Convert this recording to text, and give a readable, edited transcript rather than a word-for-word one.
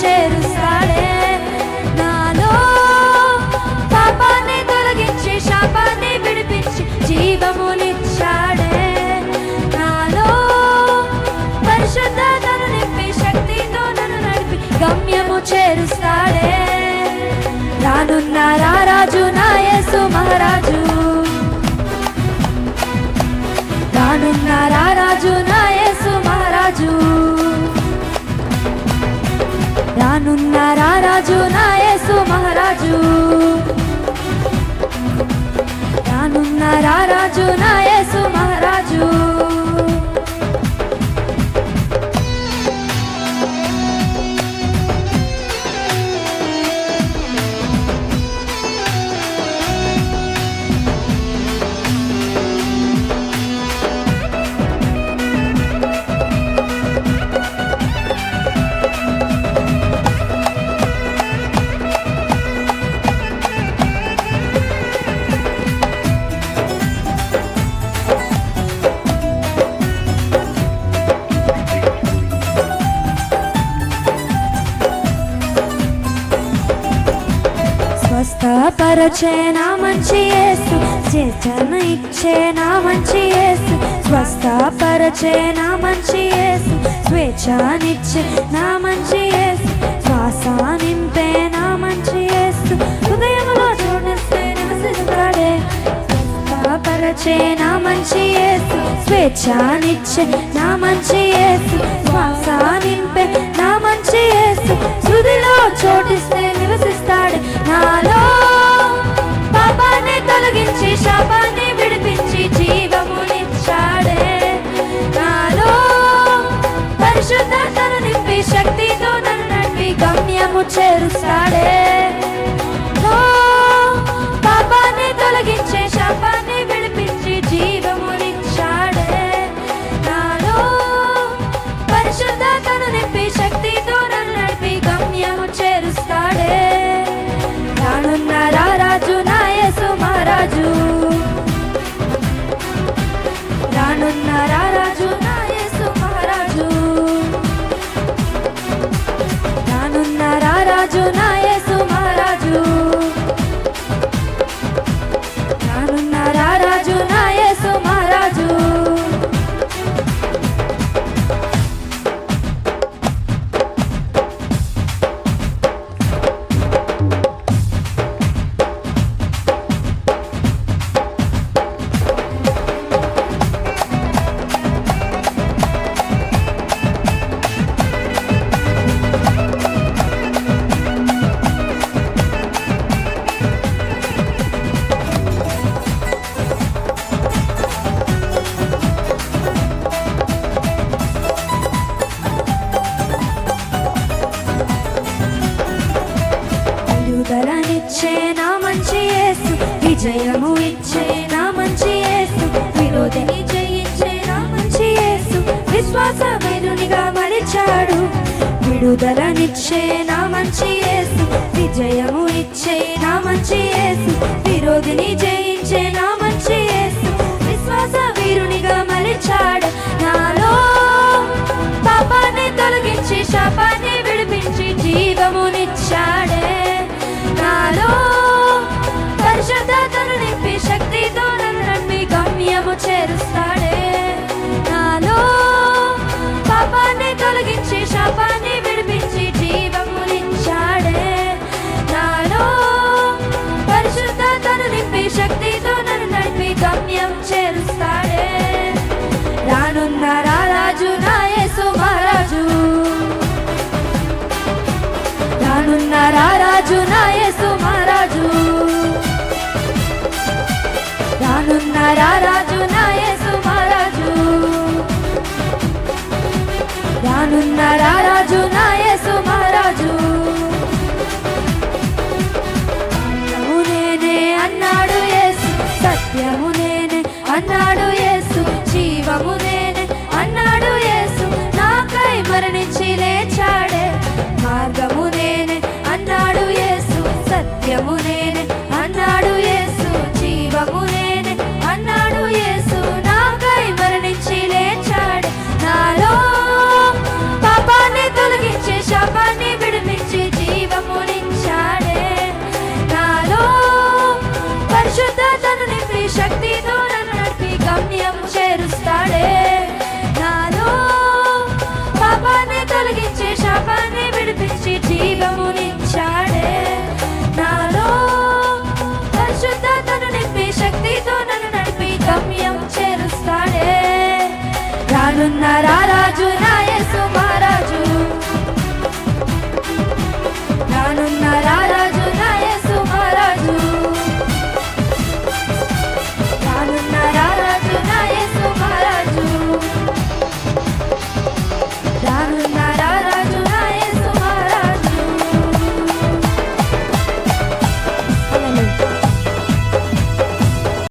చేరుస్తాడే. నాలో పాపాన్ని తొలగించి శాపాన్ని విడిపించి జీవమునిచ్చాడే. నాలో పరిశుద్ధతను నింపి శక్తితో నన్ను నడిపి గమ్యము చేరుస్తాడే. రానున్న రారాజు నా యేసు మహారాజు, రానున్న రారాజు నా యేసు మహారాజు, రానున్న రారాజు నా యేసు మహారాజు, రానున్న రారాజు నా యేసు మహారాజు. స్వస్థపరచే నా మంచి యేసు, చేతను ఇచ్చే నా మంచి యేసు. స్వస్థపరచే నా మంచి యేసు, స్వేచ్ఛనిచ్చే నా మంచి యేసు. శ్వాస నింపే నా మంచి యేసు, హృదయంలో చూడిస్తే నివసిస్తాడే. స్వస్థపరచే నా మంచి యేసు, స్వేచ్ఛనిచ్చే నా మంచి యేసు. శ్వాస నింపే నా మంచి యేసు, హృదయంలో చోటిస్తే నివసిస్తాడే. నాలో పాపాన్ని తొలగించి శాపాన్ని విడిపించి జీవమునిచ్చాడే. నాలో పరిశుద్ధతను నింపి శక్తితో నన్ను నడిపి గమ్యము చేరుస్తాడే. పాపాన్ని తొలగించి శాపాన్ని విడిపించి జీవమునిచ్చాడే. నాలో పరిశుద్ధతను నింపి శక్తితో నన్ను నడిపి గమ్యము చేరుస్తాడే. రానున్న రారాజు నా యేసు మహారాజు, రానున్న రారాజు నా యేసు మహారాజు, రానున్న రారాజు నా యేసు మహారాజు, రానున్న రారాజు నా యేసు మహారాజు. విడుదలనిచ్చే నా మంచి యేసు, విజయము ఇచ్చే నా మంచి యేసు. విరోధిని జయించే నా మంచి యేసు, విశ్వాసమేనునిగా మలిచాడు. విడుదలనిచ్చే నా మంచి యేసు, విజయము ఇచ్చే నా మంచి యేసు. విరోధిని జయించే నా మంచి యేసు, విశ్వాస వీరునిగా మలిచాడు. నాలో పాపాన్ని తొలగించి శాపాన్ని విడిపించి జీవమునిచ్చాడే. నాలో పరిశుద్ధతను నింపి శక్తితో నన్ను నడిపి గమ్యము చేరుస్తాడే. నాలో పాపాన్ని తొలగించి శాపాన్ని విడిపించి జీవమునిచ్చాడే. నాలో పరిశుద్ధతను నింపి శక్తితో నన్ను నడిపి గమ్యం చేరుస్తాడే. రానున్న రారాజు నా యేసు మహారాజు, రానున్న రారాజు నా యేసు మహారాజు, రానున్న రారాజు నా యేసు మహారాజు, రానున్న రారాజు నా యేసు మహారాజు. మార్గము నేనే అన్నాడు యేసు, సత్యము నేనే అన్నాడు యేసు, జీవము నేనే అన్నాడు యేసు. నాకై మరణించి లేచాడే. మార్గము నేనే అన్నాడు యేసు, సత్యము నేనే అన్నాడు యేసు, జీవము నేనే అన్నాడు యేసు. నాకై మరణించి లేచాడే. నాలో పాపాన్ని తొలగించే శాపాన్ని విడిపి రానున్న